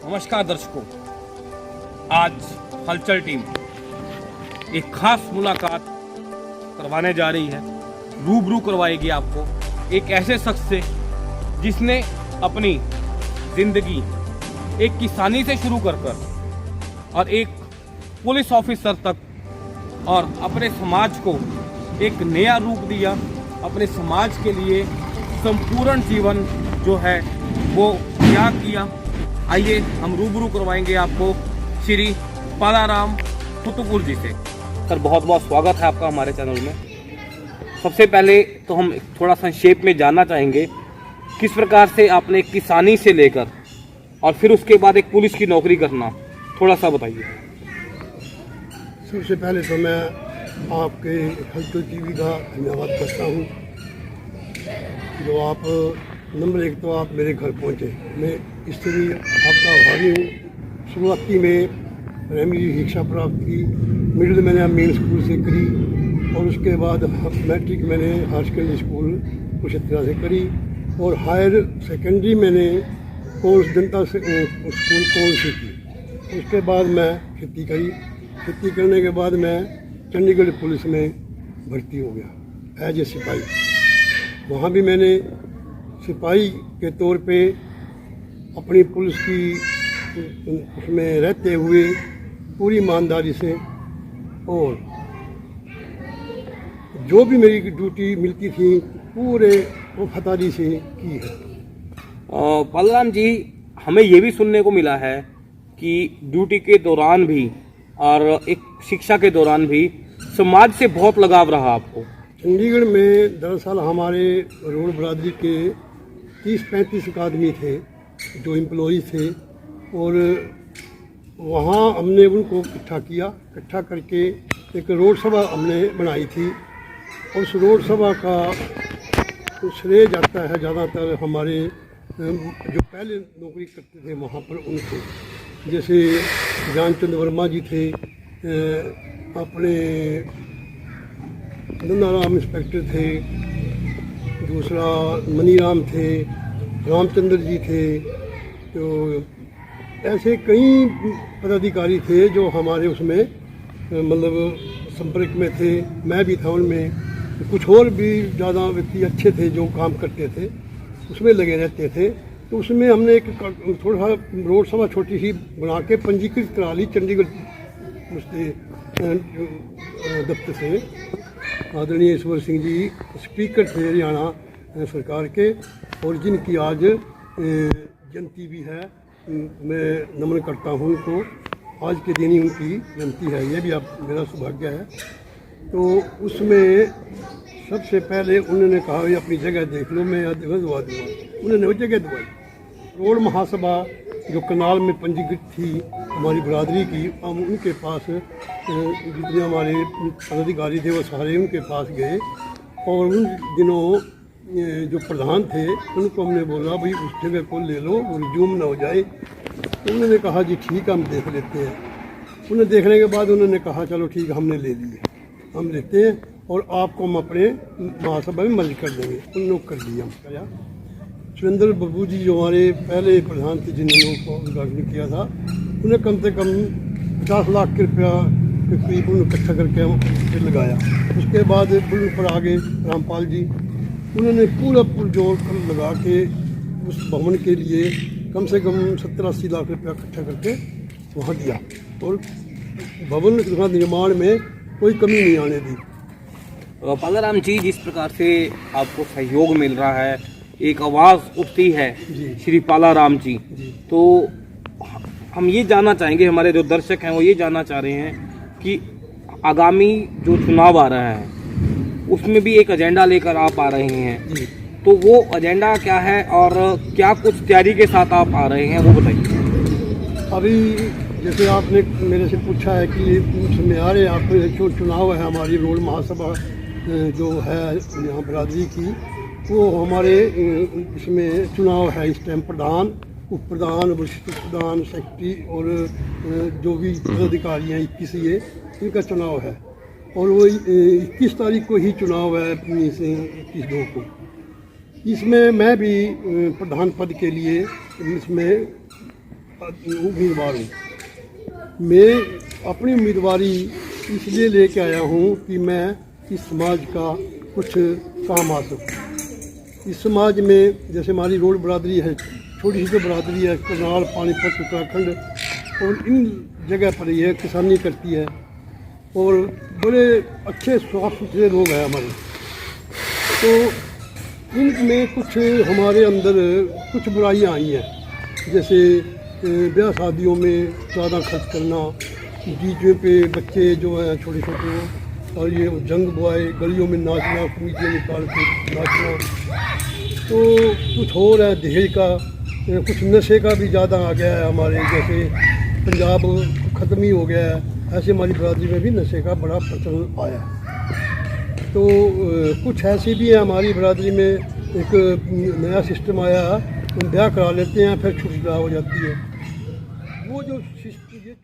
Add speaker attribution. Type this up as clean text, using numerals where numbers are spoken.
Speaker 1: नमस्कार दर्शकों, आज हलचल टीम एक खास मुलाकात करवाने जा रही है। रूबरू करवाएगी आपको एक ऐसे शख्स से जिसने अपनी जिंदगी एक किसानी से शुरू कर और एक पुलिस ऑफिसर तक और अपने समाज को एक नया रूप दिया। अपने समाज के लिए संपूर्ण जीवन जो है वो त्याग किया। आइए हम रूबरू करवाएंगे आपको श्री पालाराम फुतुपुर जी से। सर, बहुत बहुत स्वागत है आपका हमारे चैनल में। सबसे पहले तो हम थोड़ा संक्षेप में जानना चाहेंगे किस प्रकार से आपने किसानी से लेकर और फिर उसके बाद एक पुलिस की नौकरी करना, थोड़ा सा बताइए।
Speaker 2: सबसे पहले तो मैं आपके हलचल टीवी का धन्यवाद करता हूँ जो आप नंबर एक तो आप मेरे घर पहुँचे। मैं इससे भी आपका आभारी हूँ। शुरुआती में प्राइमरी शिक्षा प्राप्त की, मिडिल मैंने मेन स्कूल से करी और उसके बाद मैट्रिक मैंने हायर सेकेंडरी स्कूल कुछ तरह से करी और हायर सेकेंडरी मैंने कोर्स जनता से स्कूल कोर्स से की। उसके बाद मैं खेती करी। खेती करने के बाद मैं चंडीगढ़ पुलिस में भर्ती हो गया एज ए सिपाही। वहाँ भी मैंने सिपाही के तौर पे अपनी पुलिस की उसमें रहते हुए पूरी ईमानदारी से और जो भी मेरी ड्यूटी मिलती थी पूरे वफादारी से की है।
Speaker 1: पालाराम जी, हमें ये भी सुनने को मिला है कि ड्यूटी के दौरान भी और एक शिक्षा के दौरान भी समाज से बहुत लगाव रहा आपको।
Speaker 2: चंडीगढ़ में दरअसल हमारे रोड बरादरी के 30-35 आदमी थे जो एम्प्लॉय थे और वहाँ हमने उनको इकट्ठा किया। इकट्ठा करके एक रोड सभा हमने बनाई थी। उस रोड सभा का श्रेय जाता है ज़्यादातर हमारे जो पहले नौकरी करते थे वहाँ पर उनको, जैसे ज्ञानचंद वर्मा जी थे, अपने नंदाराम इंस्पेक्टर थे, दूसरा मनीराम थे, रामचंद्र जी थे। तो ऐसे कई पदाधिकारी थे जो हमारे उसमें मतलब संपर्क में थे। मैं भी था उनमें। कुछ और भी ज़्यादा व्यक्ति अच्छे थे जो काम करते थे, उसमें लगे रहते थे। तो उसमें हमने एक थोड़ा सा रोड सभा छोटी सी बना के पंजीकृत करा ली चंडीगढ़ उससे दफ्तर से। आदरणीय ईश्वर सिंह जी स्पीकर थे हरियाणा सरकार के और जिनकी आज जयंती भी है। मैं नमन करता हूँ उनको। आज के दिन ही उनकी जयंती है, ये भी आप मेरा सौभाग्य है। तो उसमें सबसे पहले उन्होंने कहा भाई अपनी जगह देख लो, मैं जगह दुआ दूँगा। उन्होंने वो जगह दुआई। रोड महासभा जो कनाल में पंजीकृत थी हमारी बरादरी की, हम उनके पास जितने हमारे पदाधिकारी थे वो सारे उनके पास गए और उन दिनों जो प्रधान थे उनको हमने बोला भाई उस जगह को ले लो, वो रिज्यूम ना हो जाए। तो उन्होंने कहा जी ठीक है हम देख लेते हैं। उन्हें देखने के बाद उन्होंने कहा चलो ठीक है हमने ले लिए, हम लेते हैं और आपको हम अपने महासभा में मर्ज कर देंगे। उन लोग कर दिया। हम सुरेंद्र बाबू जी जो हमारे पहले प्रधान थे जिन्होंने उसको उद्घाटन किया था, उन्हें कम से कम 50 लाख रुपया के करीब इकट्ठा करके हम फिर लगाया। उसके बाद पुल पर आगे रामपाल जी, उन्होंने पूरा पुरजोर लगा के उस भवन के लिए कम से कम 70-80 लाख रुपया इकट्ठा करके वहाँ दिया और भवन का निर्माण में कोई कमी नहीं आने दी।
Speaker 1: पालाराम जी, जिस प्रकार से आपको सहयोग मिल रहा है, एक आवाज़ उठती है श्री पालाराम जी, तो हम ये जानना चाहेंगे, हमारे जो दर्शक हैं वो ये जानना चाह रहे हैं कि आगामी जो चुनाव आ रहा है उसमें भी एक एजेंडा लेकर आप आ रहे हैं, तो वो एजेंडा क्या है और क्या कुछ तैयारी के साथ आप आ रहे हैं वो बताइए।
Speaker 2: अभी जैसे आपने मेरे से पूछा है कि उसमें आ रहे आप जो चुनाव है हमारी रोड महासभा जो है यहाँ बरादरी की, वो हमारे इसमें चुनाव है इस टाइम प्रधान, उप प्रधान, वरिष्ठ प्रधान, सेक्रेटरी और जो भी पदाधिकारी हैं 21 ये इनका चुनाव है और वो 21 तारीख को ही चुनाव है 21 को। इसमें मैं भी प्रधान पद के लिए इसमें उम्मीदवार हूँ। मैं अपनी उम्मीदवारी इसलिए लेके आया हूँ कि मैं इस समाज का कुछ काम आ सकूँ। इस समाज में जैसे हमारी रोड बरादरी है, छोटी सी तो बरादरी है, करनाल, पानीपत, उत्तराखंड, और इन जगह पर ये किसानी करती है और बड़े अच्छे साफ सुथरे लोग हैं हमारे। तो इनमें कुछ हमारे अंदर कुछ बुराइयां आई हैं, जैसे ब्याह शादियों में ज़्यादा खर्च करना, डीजे पे बच्चे जो हैं छोटे छोटे, और ये जंग बुआए, गलियों में नाचना, कमीज़ें निकाल के नाचना। तो कुछ और है दहेज का, कुछ नशे का भी ज़्यादा आ गया है हमारे, जैसे पंजाब ख़त्म ही हो गया है, ऐसे हमारी बरादरी में भी नशे का बड़ा प्रचलन आया है। तो कुछ ऐसी भी है हमारी बरादरी में, एक नया सिस्टम आया, हम ब्याह करा लेते हैं फिर छुटछुटा हो जाती है। वो जो सिस्टम ये